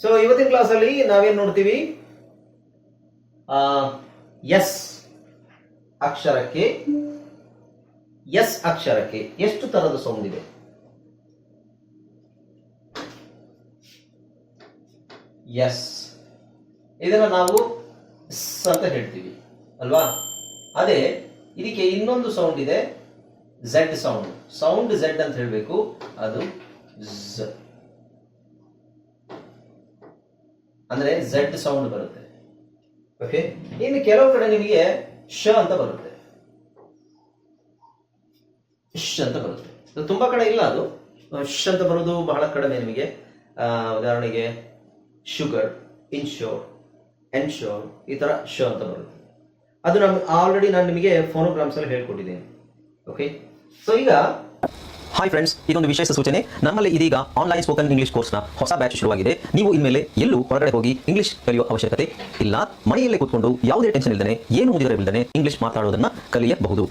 So ಇವತ್ತಿನ ಕ್ಲಾಸಲ್ಲಿ ನಾವೇನ್ ನೋಡ್ತೀವಿ, ಎಸ್ ಅಕ್ಷರಕ್ಕೆ ಎಷ್ಟು ತರದ ಸೌಂಡ್ ಇದೆ? ಎಸ್ ಇದನ್ನ ನಾವು ಸ್ ಅಂತ ಹೇಳ್ತೀವಿ ಅಲ್ವಾ? ಅದೇ ಇದಕ್ಕೆ ಇನ್ನೊಂದು ಸೌಂಡ್ ಇದೆ, ಝೆಡ್ ಸೌಂಡ್ ಝೆಡ್ ಅಂತ ಹೇಳ್ಬೇಕು, ಅದು ಝ ಅಂದ್ರೆ ಝೆಡ್ ಸೌಂಡ್ ಬರುತ್ತೆ. ಓಕೆ, ಇನ್ನು ಕೆಲವು ಕಡೆ ನಿಮಗೆ ಶ ಅಂತ ಬರುತ್ತೆ, ಶ್ ಅಂತ ಬರುತ್ತೆ. ತುಂಬಾ ಕಡೆ ಇಲ್ಲ, ಅದು ಶ್ ಅಂತ ಬರೋದು ಬಹಳ ಕಡಿಮೆ ನಿಮಗೆ. ಉದಾಹರಣೆಗೆ ಶುಗರ್, ಇನ್ಶೋರ್, ಎನ್ಶೋರ್, ಈ ತರ ಶ ಅಂತ ಬರುತ್ತೆ. ಅದು ಆಲ್ರೆಡಿ ನಾನು ನಿಮಗೆ ಫೋನೋಗ್ರಾಮ್ಸ್ ಅಲ್ಲಿ ಹೇಳ್ಕೊಟ್ಟಿದ್ದೇನೆ. ಓಕೆ, ಸೊ ಈಗ ಹಾಯ್ ಫ್ರೆಂಡ್ಸ್, ಇದೊಂದು ವಿಶೇಷ ಸೂಚನೆ. ನಮ್ಮಲ್ಲಿ ಇದೀಗ ಆನ್ಲೈನ್ ಸ್ಪೋಕನ್ ಇಂಗ್ಲಿಷ್ ಕೋರ್ಸ್ನ ಹೊಸ ಬ್ಯಾಚ್ ಶುರುವಾಗಿದೆ. ನೀವು ಇನ್ಮೇಲೆ ಎಲ್ಲೂ ಹೊರಗಡೆ ಹೋಗಿ ಇಂಗ್ಲಿಷ್ ಕಲಿಯುವ ಅವಶ್ಯಕತೆ ಇಲ್ಲ. ಮನೆಯಲ್ಲೇ ಕೂತ್ಕೊಂಡು ಯಾವುದೇ ಟೆನ್ಷನ್ ಇಲ್ಲದೆ, ಏನು ಮುಗಿದಿರಬಿಲ್ಲದೆ ಇಂಗ್ಲಿಷ್ ಮಾತಾಡೋದನ್ನ ಕಲಿಯಬಹುದು.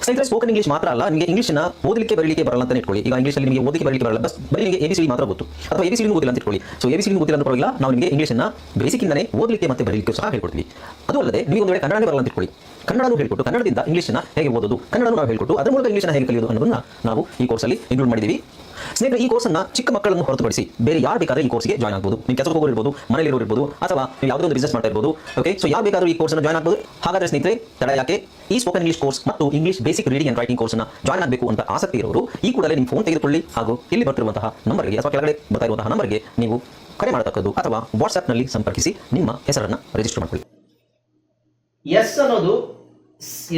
ಸ್ನೇಹಿತರೆ, ಸ್ಪೋಕನ್ ಇಂಗ್ಲಿಷ್ ಮಾತ್ರ ಅಲ್ಲ, ನಿಮಗೆ ಇಂಗ್ಲಿಷ್ನ ಓದಲಿಕ್ಕೆ ಬರಲಿಕ್ಕೆ ಬರಲ್ಲ ಅಂತ ಇಟ್ಕೊಳ್ಳಿ. ಈಗ ಇಂಗ್ಲಿಷಲ್ಲಿ ನಿಮಗೆ ಓದಲಿಕ್ಕೆ ಬರಲಿಕ್ಕೆ ಬರಲ್ಲ, ಬರೀ ನಿಮಗೆ ABCD ಮಾತ್ರ ಗೊತ್ತು, ಅಥವಾ ABCD ಓದಿಲ್ಲ ಅಂತ ಇಟ್ಕೊಳ್ಳಿ. ಸೊ ABCD ಓದಿಲ್ಲ ಅಂತ ಪರವಾಗಿಲ್ಲ, ನಾವು ನಿಮಗೆ ಇಂಗ್ಲಿಷ್ನ ಬೇಸಿಕ್ಕಿಂದನೇ ಓದಲಿಕ್ಕೆ ಮತ್ತೆ ಬರಲಿಕ್ಕೆ ಸಹ ಹೇಳ್ಕೊಡ್ತೀವಿ. ಅದು ಅಲ್ಲದೆ ನೀವು ಒಂದು ವೇಳೆ ಕನ್ನಡನೇ ಬರಲ್ಲ ಅಂತ ಇಟ್ಕೊಳ್ಳಿ, ಕನ್ನಡನೂ ಹೇಳ್ಕೊಟ್ಟು ಕನ್ನಡದಿಂದ ಇಂಗ್ಲಿಷ್ನ ಹೇಗೆ ಓದೋದು, ಕನ್ನಡನೂ ನಾವು ಹೇಳ್ಕೊಟ್ಟು ಅದರ ಮೂಲಕ ಇಂಗ್ಲಿಷ್ನ ಹೇಗೆ ಕಲಿಯೋದು ಅನ್ನೋದನ್ನ ನಾವು ಈ ಕೋರ್ಸಲ್ಲಿ ಇನ್ಕ್ಲೂಡ್ ಮಾಡಿದ್ದೀವಿ. ಸ್ನೇಹಿತರೆ, ಈ ಕೋರ್ಸನ್ನು ಚಿಕ್ಕ ಮಕ್ಕಳನ್ನು ಹೊರತುಪಡಿಸಿ ಬೇರೆ ಯಾರು ಬೇಕಾದ್ರೆ ಈ ಕೋರ್ಸ್ಗೆ ಜಾಯ್ನ್ ಆಗಬಹುದು. ನೀವು ಕೆಲಸಕ್ಕೆ ಹೋಗೋರು ಇರ್ಬೋದು, ಮನೆಯಲ್ಲಿ ಇರ್ಬೋದು, ಅಥವಾ ನೀವು ಯಾವುದೋ ಒಂದು ಬಿಸ್ನೆಸ್ ಮಾಡ್ತಾ ಇರ್ಬೋದು. ಓಕೆ, ಸೊ ಯಾರು ಬೇಕಾದರೂ ಈ ಕೋರ್ಸ್ನ ಜಾಯ್ನ್ ಆಗಬಹುದು. ಹಾಗಾದ್ರೆ ಸ್ನೇಹಿತರೆ, ತಡ ಯಾಕೆ? ಈ ಸ್ಪೋಕನ್ ಇಂಗ್ಲಿಷ್ ಕೋರ್ಸ್ ಮತ್ತು English basic reading and writing ಕೋರ್ಸ್ನ ಜಾಯ್ನ್ ಆಗಬೇಕು ಅಂತ ಆಸಕ್ತಿ ಇರೋರು ಈ ಕೂಡಲೇ ನಿಮ್ಮ ಫೋನ್ ತೆಗೆದುಕೊಳ್ಳಿ ಹಾಗೂ ಇಲ್ಲಿ ಬರ್ತಿರುವಂತಹ ನಂಬರ್ಗೆ ಅಥವಾ ಕೆಳಗಡೆ ಬರ್ತಾ ಇರುವಂತಹ ನಂಬರ್ಗೆ ನೀವು ಕರೆ ಮಾಡತಕ್ಕದ್ದು ಅಥವಾ ವಾಟ್ಸ್ಆ್ಯಪ್ನಲ್ಲಿ ಸಂಪರ್ಕಿಸಿ ನಿಮ್ಮ ಹೆಸರನ್ನು ರಿಜಿಸ್ಟರ್ ಮಾಡಿಕೊಳ್ಳಿ. ಎಸ್ ಅನ್ನೋದು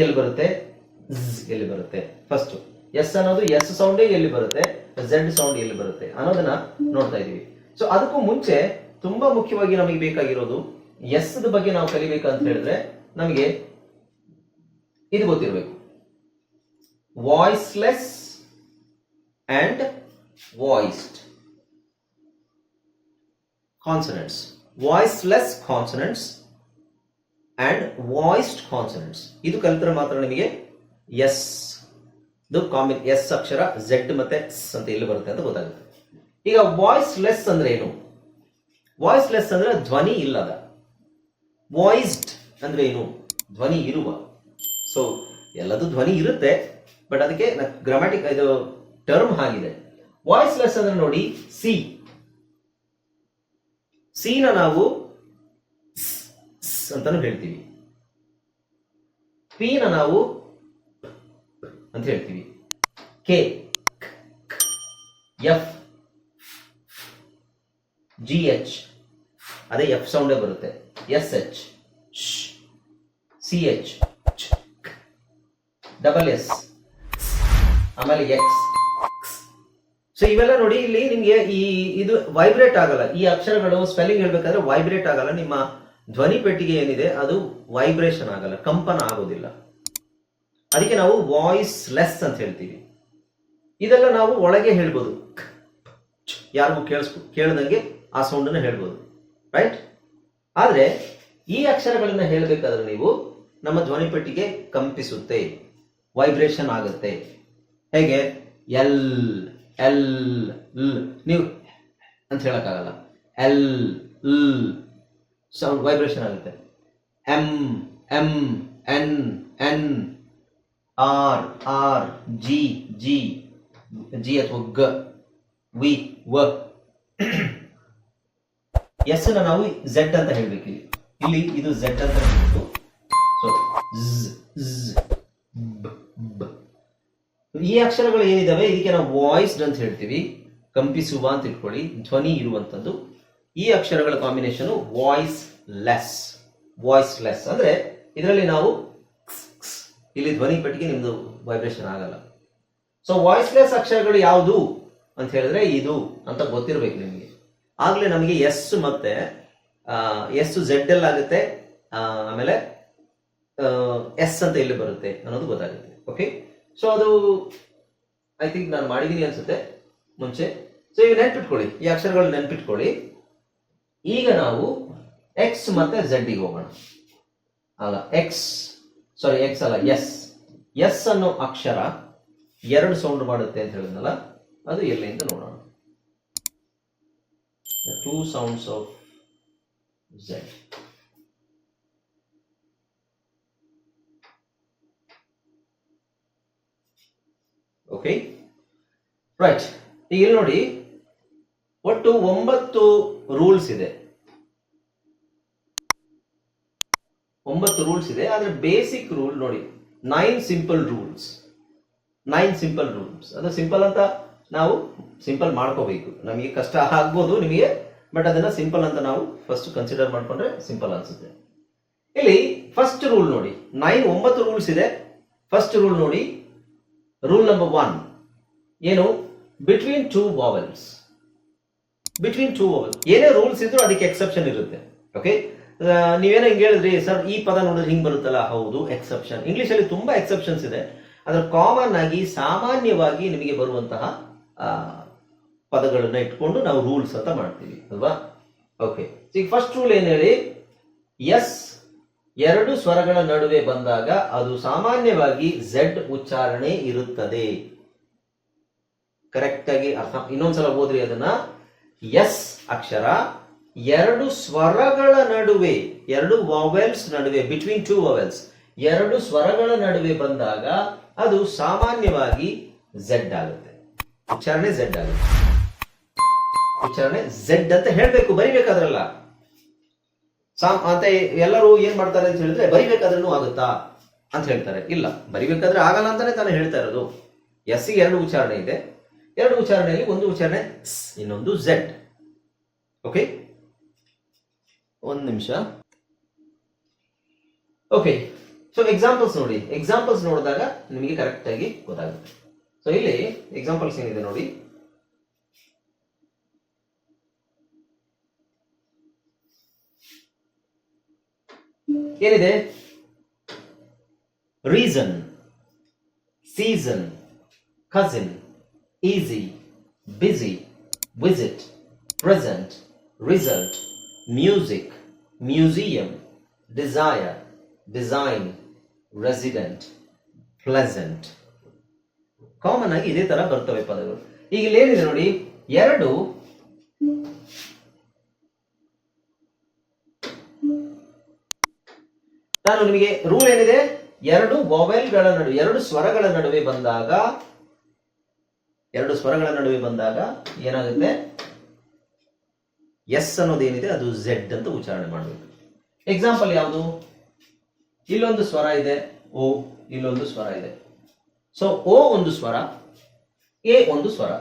ಎಲ್ಲಿ ಬರುತ್ತೆ, ಎಲ್ಲಿ ಬರುತ್ತೆ? ಫಸ್ಟ್ ಎಸ್ ಅನ್ನೋದು ಎಸ್ ಸೌಂಡ್ ಎಲ್ಲಿ ಬರುತ್ತೆ, ಝೆಡ್ ಸೌಂಡ್ ಎಲ್ಲಿ ಬರುತ್ತೆ ಅನ್ನೋದನ್ನ ನೋಡ್ತಾ ಇದೀವಿ. ಸೊ ಅದಕ್ಕೂ ಮುಂಚೆ ತುಂಬಾ ಮುಖ್ಯವಾಗಿ ನಮಗೆ ಬೇಕಾಗಿರೋದು ಎಸ್ ಬಗ್ಗೆ ನಾವು ಕಲಿಬೇಕಂತ ಹೇಳಿದ್ರೆ ನಮಗೆ ಇದು ಗೊತ್ತಿರಬೇಕು, voiceless and voiced consonants. Voiceless consonants and voiced consonants ಇದು ಕಲಿತರೆ ಮಾತ್ರ ನಿಮಗೆ ಎಸ್ ಎಸ್ ಅಕ್ಷರ ಝೆಡ್ ಮತ್ತೆ ಸ್ ಅಂತ ಎಲ್ಲಿ ಬರುತ್ತೆ ಅಂತ ಗೊತ್ತಾಗುತ್ತೆ. ಈಗ ವಾಯ್ಸ್ಲೆಸ್ ಅಂದ್ರೆ ಏನು? ವಾಯ್ಸ್ಲೆಸ್ ಅಂದ್ರೆ ಧ್ವನಿ ಇಲ್ಲದ. ವಾಯ್ಸ್ಡ್ ಅಂದ್ರೆ ಏನು? ಧ್ವನಿ ಇರುವ. ಸೊ ಎಲ್ಲದೂ ಧ್ವನಿ ಇರುತ್ತೆ, ಬಟ್ ಅದಕ್ಕೆ ಗ್ರಾಮ್ಯಾಟಿಕ್ ಇದು ಟರ್ಮ್ ಆಗಿದೆ. ವಾಯ್ಸ್ಲೆಸ್ ಅಂದ್ರೆ ನೋಡಿ, ಸಿ ನ ನಾವು ಅಂತಾನು ಹೇಳ್ತೀವಿ, ಪಿ ನ ನಾವು ಅಂತ ಹೇಳ್ತೀವಿ, ಕೆ, ಎಫ್, ಜಿ ಎಚ್ ಅದೇ ಎಫ್ ಸೌಂಡೇ ಬರುತ್ತೆ, S H, C H, double S, ಆಮೇಲೆ ಎಕ್ಸ್. ಸೊ ಇವೆಲ್ಲ ನೋಡಿ, ಇಲ್ಲಿ ನಿಮ್ಗೆ ಇದು ವೈಬ್ರೇಟ್ ಆಗಲ್ಲ. ಈ ಅಕ್ಷರಗಳು ಸ್ಪೆಲ್ಲಿಂಗ್ ಹೇಳ್ಬೇಕಾದ್ರೆ ವೈಬ್ರೇಟ್ ಆಗಲ್ಲ. ನಿಮ್ಮ ಧ್ವನಿ ಪೆಟ್ಟಿಗೆ ಏನಿದೆ ಅದು ವೈಬ್ರೇಷನ್ ಆಗಲ್ಲ, ಕಂಪನ ಆಗೋದಿಲ್ಲ. ಅದಕ್ಕೆ ನಾವು ವಾಯ್ಸ್ ಲೆಸ್ ಅಂತ ಹೇಳ್ತೀವಿ. ಇದೆಲ್ಲ ನಾವು ಒಳಗೆ ಹೇಳ್ಬೋದು, ಯಾರಿಗೂ ಕೇಳದಂಗೆ ಆ ಸೌಂಡ್ ಅನ್ನ ಹೇಳ್ಬೋದು, ರೈಟ್? ಆದ್ರೆ ಈ ಅಕ್ಷರಗಳನ್ನ ಹೇಳ್ಬೇಕಾದ್ರೆ ನೀವು ನಮ್ಮ ಧ್ವನಿ ಪೆಟ್ಟಿಗೆ ಕಂಪಿಸುತ್ತೆ, ವೈಬ್ರೇಷನ್ ಆಗುತ್ತೆ. ಹೇಗೆ? ಎಲ್ ಎಲ್ ನೀವು ಅಂತ ಹೇಳಕ್ಕಾಗಲ್ಲ, ಎಲ್ ಸೌಂಡ್ ವೈಬ್ರೇಷನ್ ಆಗುತ್ತೆ. M M N N, R R, G G G ಅಥವಾ ಗ, ವಿ ವ. ಎಸ್ ನ ನಾವು ಝೆಡ್ ಅಂತ ಹೇಳ್ಬೇಕು. ಇಲ್ಲಿ ಇದು ಝೆಡ್ ಅಂತ ಹೇಳ್ಬೇಕು. ಸೊ ಈ ಅಕ್ಷರಗಳು ಏನಿದಾವೆ ಇದಕ್ಕೆ ನಾವು ವಾಯ್ಸ್ಡ್ ಅಂತ ಹೇಳ್ತೀವಿ, ಕಂಪಿಸುವ ಅಂತ ಇಟ್ಕೊಳ್ಳಿ, ಧ್ವನಿ ಇರುವಂತದ್ದು. ಈ ಅಕ್ಷರಗಳ ಕಾಂಬಿನೇಷನ್ ವಾಯ್ಸ್ ಲೆಸ್ ಅಂದ್ರೆ ಇದರಲ್ಲಿ ನಾವು ಇಲ್ಲಿ ಧ್ವನಿ ಪೆಟ್ಟಿಗೆ ನಿಮ್ದು ವೈಬ್ರೇಷನ್ ಆಗಲ್ಲ. ಸೊ ವಾಯ್ಸ್ಲೆಸ್ ಅಕ್ಷರಗಳು ಯಾವುದು ಅಂತ ಹೇಳಿದ್ರೆ ಇದು ಅಂತ ಗೊತ್ತಿರಬೇಕು ನಿಮಗೆ. ಆಗ್ಲೇ ನಮಗೆ ಎಸ್ ಮತ್ತೆ ಎಸ್ ಝೆಡ್ ಎಲ್ ಆಗುತ್ತೆ, ಆಮೇಲೆ ಎಸ್ ಅಂತ ಎಲ್ಲಿ ಬರುತ್ತೆ ಅನ್ನೋದು ಗೊತ್ತಾಗುತ್ತೆ. ಓಕೆ, ಸೊ ಅದು ಐ ಥಿಂಕ್ ನಾನು ಮಾಡಿದೀನಿ ಅನ್ಸುತ್ತೆ ಮುಂಚೆ. ಸೊ ಈಗ ನೆನ್ಪಿಟ್ಕೊಳ್ಳಿ, ಈ ಅಕ್ಷರಗಳು ನೆನ್ಪಿಟ್ಕೊಳ್ಳಿ. ಈಗ ನಾವು ಎಕ್ಸ್ ಮತ್ತೆ ಝೆಡ್ ಗೆ ಹೋಗೋಣ. ಅಲ್ಲ ಎಕ್ಸ್ ಅಲ್ಲ, ಎಸ್ ಅನ್ನೋ ಅಕ್ಷರ ಎರಡು ಸೌಂಡ್ ಮಾಡುತ್ತೆ ಅಂತ ಹೇಳಿದ್ನಲ್ಲ, ಅದು ಎಲ್ಲಿಂದ ನೋಡೋಣ. The two sounds of Z. Okay right. ಈಗ ಇಲ್ಲಿ ನೋಡಿ, ಒಟ್ಟು 9 ರೂಲ್ಸ್ ಇದೆ. 9 ರೂಲ್ಸ್ ಇದೆ. ಆದ್ರೆ ಬೇಸಿಕ್ ರೂಲ್ ನೋಡಿ 9 ಸಿಂಪಲ್ ರೂಲ್ಸ್. 9 simple rules. ಅದು ಸಿಂಪಲ್ ಅಂತ ನಾವು ಸಿಂಪಲ್ ಮಾಡ್ಕೋಬೇಕು. ನಮಗೆ ಕಷ್ಟ ಆಗ್ಬೋದು ನಿಮಗೆ, ಬಟ್ ಅದನ್ನ ಸಿಂಪಲ್ ಅಂತ ನಾವು ಫಸ್ಟ್ ಕನ್ಸಿಡರ್ ಮಾಡ್ಕೊಂಡ್ರೆ ಸಿಂಪಲ್ ಅನ್ಸುತ್ತೆ. ಇಲ್ಲಿ ಫಸ್ಟ್ ರೂಲ್ ನೋಡಿ, 9 ರೂಲ್ಸ್ ಇದೆ. ಫಸ್ಟ್ ರೂಲ್ ನೋಡಿ, ರೂಲ್ ನಂಬರ್ 1 ಏನು, between two vowels. Between two vowels ಏನೇ ರೂಲ್ಸ್ ಇದ್ರು ಅದಕ್ಕೆ ಎಕ್ಸೆಪ್ಷನ್ ಇರುತ್ತೆ. ಓಕೆ, ನೀವೇನೋ ಹಿಂಗೆ ಹೇಳಿದ್ರಿ ಸರ್ ಈ ಪದ ನೋಡಿದ್ರೆ ಹಿಂಗ್ ಬರುತ್ತಲ್ಲ, ಹೌದು ಎಕ್ಸೆಪ್ಷನ್. ಇಂಗ್ಲಿಷ್ ಅಲ್ಲಿ ತುಂಬಾ ಎಕ್ಸೆಪ್ಷನ್ಸ್ ಇದೆ. ಅದ್ರ ಕಾಮನ್ ಆಗಿ ಸಾಮಾನ್ಯವಾಗಿ ನಿಮಗೆ ಬರುವಂತಹ ಪದಗಳನ್ನ ಇಟ್ಕೊಂಡು ನಾವು ರೂಲ್ಸ್ ಅಂತ ಮಾಡ್ತೀವಿ ಅಲ್ವಾ. ಓಕೆ, ಈಗ ಫಸ್ಟ್ ರೂಲ್ ಏನ್ ಹೇಳಿ, ಎಸ್ 2 ಸ್ವರಗಳ ನಡುವೆ ಬಂದಾಗ ಅದು ಸಾಮಾನ್ಯವಾಗಿ ಝೆಡ್ ಉಚ್ಚಾರಣೆ ಇರುತ್ತದೆ. ಕರೆಕ್ಟ್ ಆಗಿ ಅರ್ಥ. ಇನ್ನೊಂದ್ಸಲ ಓದ್ರಿ ಅದನ್ನ. ಎಸ್ ಅಕ್ಷರ 2 ಸ್ವರಗಳ ನಡುವೆ, 2 ವಾವೆಲ್ಸ್ ನಡುವೆ, ಬಿಟ್ವೀನ್ ಟೂ ವಾವೆಲ್ಸ್ 2 ಸ್ವರಗಳ ನಡುವೆ ಬಂದಾಗ ಅದು ಸಾಮಾನ್ಯವಾಗಿ ಝೆಡ್ ಆಗುತ್ತೆ. ಉಚ್ಚಾರಣೆ ಝೆಡ್ ಆಗುತ್ತೆ. ಉಚ್ಚಾರಣೆ ಝೆಡ್ ಅಂತ ಹೇಳ್ಬೇಕು, ಬರಿಬೇಕಾದ್ರಲ್ಲ ಅಂತ. ಎಲ್ಲರೂ ಏನ್ ಮಾಡ್ತಾರೆ ಅಂತ ಹೇಳಿದ್ರೆ, ಬರಿಬೇಕಾದ್ರೂ ಆಗುತ್ತಾ ಅಂತ ಹೇಳ್ತಾರೆ. ಇಲ್ಲ, ಬರಿಬೇಕಾದ್ರೆ ಆಗಲ್ಲ ಅಂತಾನೆ ತಾನೇ ಹೇಳ್ತಾ ಇರೋದು. ಎಸ್ ಗೆ 2 ಉಚ್ಚಾರಣೆ ಇದೆ. 2 ಉಚ್ಚಾರಣೆಯಲ್ಲಿ ಒಂದು ಉಚ್ಚಾರಣೆ ಸ್, ಇನ್ನೊಂದು ಝೆಡ್. ಓಕೆ, ಒಂದು ನಿಮಿಷ. ಓಕೆ, ಸೊ ಎಕ್ಸಾಂಪಲ್ಸ್ ನೋಡಿ. ಎಕ್ಸಾಂಪಲ್ಸ್ ನೋಡಿದಾಗ ನಿಮಗೆ ಕರೆಕ್ಟ್ ಆಗಿ ಗೊತ್ತಾಗುತ್ತೆ. ಸೊ ಇಲ್ಲಿ ಎಕ್ಸಾಂಪಲ್ಸ್ ಏನಿದೆ ನೋಡಿ. ಏನಿದೆ, reason, season, cousin, easy, busy, visit, present, result, music, museum, desire, design, resident, pleasant. Common ಆಗಿ ಇದೇ ತರ ಬರ್ತವೆ ಪದಗಳು. ಈಗ ಇಲ್ಲಿ ಏನಿದೆ ನೋಡಿ, 2 ನಾನು ನಿಮಗೆ ರೂಲ್ ಏನಿದೆ, 2 ವಾವೆಲ್ಗಳ ನಡುವೆ, 2 ಸ್ವರಗಳ ನಡುವೆ ಬಂದಾಗ, 2 ಸ್ವರಗಳ ನಡುವೆ ಬಂದಾಗ ಏನಾಗುತ್ತೆ, ಎಸ್ ಅನ್ನೋದೇನಿದೆ ಅದು ಝೆಡ್ ಅಂತ ಉಚ್ಚಾರಣೆ ಮಾಡಬೇಕು. ಎಕ್ಸಾಂಪಲ್ ಯಾವುದು, ಇಲ್ಲೊಂದು ಸ್ವರ ಇದೆ ಓ, ಇಲ್ಲೊಂದು ಸ್ವರ ಇದೆ. ಸೊ ಓ ಒಂದು ಸ್ವರ, ಎ ಒಂದು ಸ್ವರ,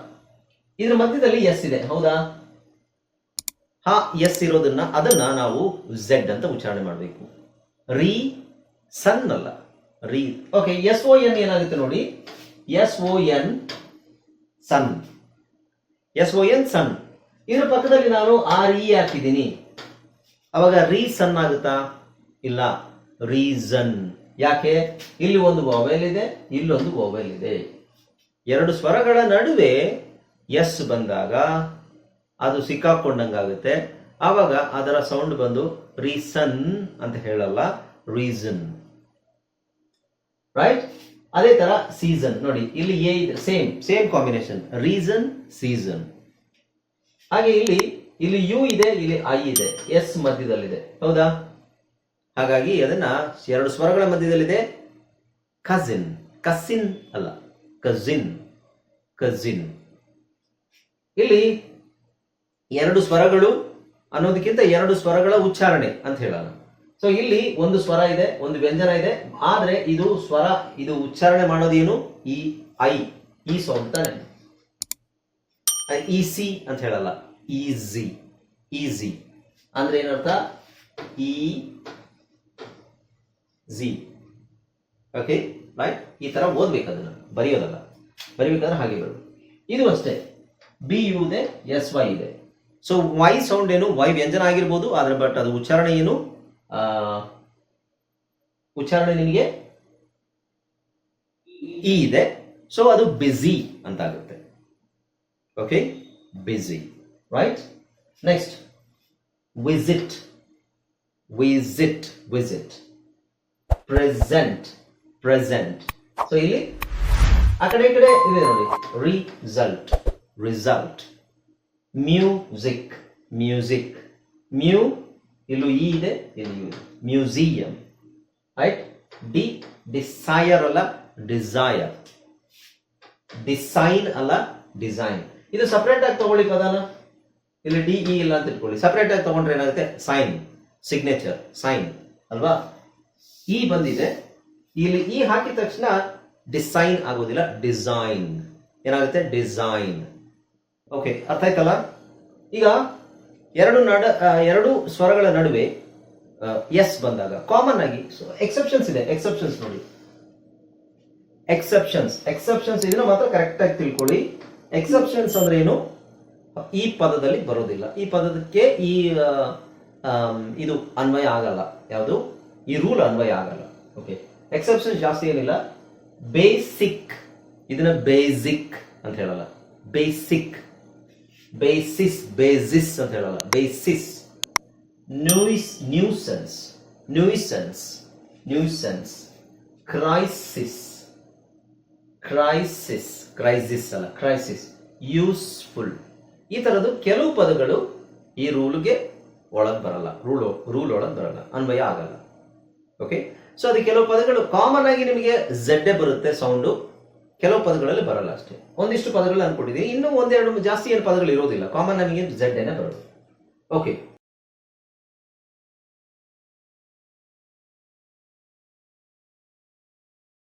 ಇದ್ರ ಮಧ್ಯದಲ್ಲಿ ಎಸ್ ಇದೆ, ಹೌದಾ? ಹಾ, ಎಸ್ ಇರೋದನ್ನ ಅದನ್ನ ನಾವು ಝೆಡ್ ಅಂತ ಉಚ್ಚಾರಣೆ ಮಾಡಬೇಕು. ರೀ ಸನ್ ಅಲ್ಲ, ರೀ. ಓಕೆ, ಎಸ್ ಓ ಎನ್ ಏನಾಗುತ್ತೆ ನೋಡಿ, S O N son, S O N son. ಇದ್ರ ಪಕ್ಕದಲ್ಲಿ ನಾನು ಆರ್ ಇ ಹಾಕಿದ್ದೀನಿ, ಅವಾಗ ರೀ ಸನ್ ಆಗುತ್ತಾ? ಇಲ್ಲ, ರೀಸನ್. ಯಾಕೆ? ಇಲ್ಲಿ ಒಂದು ವಾವೆಲ್ ಇದೆ, ಇಲ್ಲೊಂದು ವಾವೆಲ್ ಇದೆ. 2 ಸ್ವರಗಳ ನಡುವೆ ಎಸ್ ಬಂದಾಗ ಅದು ಸಿಕ್ಕಾಕೊಂಡಂಗಾಗುತ್ತೆ. ಆವಾಗ ಅದರ ಸೌಂಡ್ ಬಂದು ರೀಸನ್ ಅಂತ ಹೇಳಲ್ಲ, ರೀಸನ್. ರೈಟ್? ಅದೇ ತರ ಸೀಸನ್ ನೋಡಿ, ಇಲ್ಲಿ ಎ ಇದೆ, ಸೇಮ್ ಕಾಂಬಿನೇಷನ್, ರೀಸನ್ ಸೀಸನ್. ಹಾಗೆ ಇಲ್ಲಿ ಯು ಇದೆ, ಇಲ್ಲಿ ಐ ಇದೆ, ಎಸ್ ಮಧ್ಯದಲ್ಲಿದೆ, ಹೌದಾ? ಹಾಗಾಗಿ ಅದನ್ನ 2 ಸ್ವರಗಳ ಮಧ್ಯದಲ್ಲಿದೆ. ಕಸಿನ್, ಕಸಿನ್ ಅಲ್ಲ, ಕಸಿನ್, ಕಸಿನ್. ಇಲ್ಲಿ 2 ಸ್ವರಗಳು ಅನ್ನೋದಕ್ಕಿಂತ 2 ಸ್ವರಗಳ ಉಚ್ಚಾರಣೆ ಅಂತ ಹೇಳೋಣ. ಸೊ ಇಲ್ಲಿ ಒಂದು ಸ್ವರ ಇದೆ, ಒಂದು ವ್ಯಂಜನ ಇದೆ, ಆದ್ರೆ ಇದು ಸ್ವರ, ಇದು ಉಚ್ಚಾರಣೆ ಮಾಡೋದೇನು? ಈ ಸೌಂಡ್ ತಾನೆ. ಈಸಿ ಅಂತ ಹೇಳಲ್ಲ, ಈಸಿ. ಈಸಿ ಅಂದ್ರೆ ಏನರ್ಥ? ಈ ಜಿ. Okay, right? ಈ ತರ ಓದ್ಬೇಕು, ಅದನ್ನ ಬರೆಯೋದಲ್ಲ. ಬರಿಬೇಕಾದ್ರೆ ಹಾಗೆ ಬರೋದು. ಇದು ಅಷ್ಟೇ, ಬಿ ಯು ಇದೆ, ಎಸ್ ವೈ ಇದೆ. ಸೊ ವೈ ಸೌಂಡ್ ಏನು? ವೈ ವ್ಯಂಜನ ಆಗಿರ್ಬೋದು, ಆದ್ರೆ ಬಟ್ ಅದು ಉಚ್ಚಾರಣೆ ಏನು? ಉಚ್ಚಾರಣೆ ನಿಮಗೆ ಇ ಇದೆ. ಸೊ ಅದು ಬಿಸಿ ಅಂತ ಆಗುತ್ತೆ. Okay, busy. Right? Next, visit, visit, visit. Present, present. So ಇಲ್ಲಿ ಆ ಕಡೆ ಈ ಕಡೆ ಇದೆ ನೋಡಿ, ರಿಸಲ್ಟ್, ರಿಸಲ್ಟ್. Music, music. ಮ್ಯೂ, ಇಲ್ಲೂ ಇ ಇದೆ, ಇಲ್ಲಿ ಯು ಇದೆ. ಮ್ಯೂಸಿಯಂ. ರೈಟ್. ಡಿ, ಡಿಸೈರ್ ಅಲ್ಲ, ಡಿಸೈರ್. ಡಿಸೈನ್ ಅಲ್ಲ, ಡಿಸೈನ್. ಇದು ಸಪರೇಟ್ ಆಗಿ ತಗೊಳ್ಳಿ ಪದಾನ. ಇಲ್ಲಿ ಡಿ ಇ ಇಲ್ಲ ಅಂತ ಇಟ್ಕೊಳ್ಳಿ. ಸಪರೇಟ್ ಆಗಿ ತಗೊಂಡ್ರೆ ಏನಾಗುತ್ತೆ? ಸೈನ್, ಸಿಗ್ನೇಚರ್, ಸೈನ್ ಅಲ್ವಾ? ಇ ಬಂದಿದೆ, ಇಲ್ಲಿ ಇ ಹಾಕಿದ ತಕ್ಷಣ ಡಿಸೈನ್ ಆಗೋದಿಲ್ಲ, ಡಿಸೈನ್ ಏನಾಗುತ್ತೆ? ಡಿಸೈನ್. ಓಕೆ, ಅರ್ಥ ಆಯ್ತಲ್ಲ? ಈಗ ಎರಡು ಸ್ವರಗಳ ನಡುವೆ ಎಸ್ ಬಂದಾಗ ಕಾಮನ್ ಆಗಿ ಎಕ್ಸೆಪ್ಷನ್ಸ್ ಇದೆ. ಎಕ್ಸೆಪ್ಷನ್ಸ್ ನೋಡಿ, ಎಕ್ಸೆಪ್ಷನ್ಸ್ ಇದನ್ನ ಮಾತ್ರ ಕರೆಕ್ಟ್ ಆಗಿ ತಿಳ್ಕೊಳ್ಳಿ. ಎಕ್ಸೆಪ್ಷನ್ಸ್ ಅಂದ್ರೆ ಏನು? ಈ ಪದದಲ್ಲಿ ಬರೋದಿಲ್ಲ, ಈ ಪದಕ್ಕೆ ಇದು ಅನ್ವಯ ಆಗಲ್ಲ. ಯಾವುದು? ಈ ರೂಲ್ ಅನ್ವಯ ಆಗಲ್ಲ. ಓಕೆ, ಎಕ್ಸೆಪ್ಷನ್ಸ್ ಜಾಸ್ತಿ ಏನಿಲ್ಲ. ಬೇಸಿಕ್, ಇದನ್ನ ಬೇಸಿಕ್ ಅಂತ ಹೇಳಲ್ಲ, ಬೇಸಿಕ್. ಬೇಸಿಸ್, ಬೇಸಿಸ್ ಅಂತ ಹೇಳಲ್ಲ, ಬೇಸಿಸ್. ನ್ಯೂಸೆನ್ಸ್, ಕ್ರೈಸಿಸ್ ಅಲ್ಲ, ಕ್ರೈಸಿಸ್. ಯೂಸ್ಫುಲ್. ಈ ತರದ್ದು ಕೆಲವು ಪದಗಳು ಈ ರೂಲ್ಗೆ ಒಳಗೆ ಬರಲ್ಲ, ರೂಲ್ ಒಳಗೆ ಬರಲ್ಲ, ಅನ್ವಯ ಆಗಲ್ಲ. ಓಕೆ, ಸೊ ಅದು ಕೆಲವು ಪದಗಳು ಕಾಮನ್ ಆಗಿ ನಿಮಗೆ ಝೆಡ್ ಬರುತ್ತೆ ಸೌಂಡು, ಕೆಲವು ಪದಗಳಲ್ಲಿ ಬರಲ್ಲ ಅಷ್ಟೇ. ಒಂದಿಷ್ಟು ಪದಗಳು ಅನ್ಕೊಂಡಿದ್ದೀನಿ, ಇನ್ನೂ ಒಂದೆರಡು ಜಾಸ್ತಿ ಏನು ಪದಗಳು ಇರೋದಿಲ್ಲ, ಕಾಮನ್ ನಮಗೆ ಝೆಡ್ ಬರೋದು. ಓಕೆ,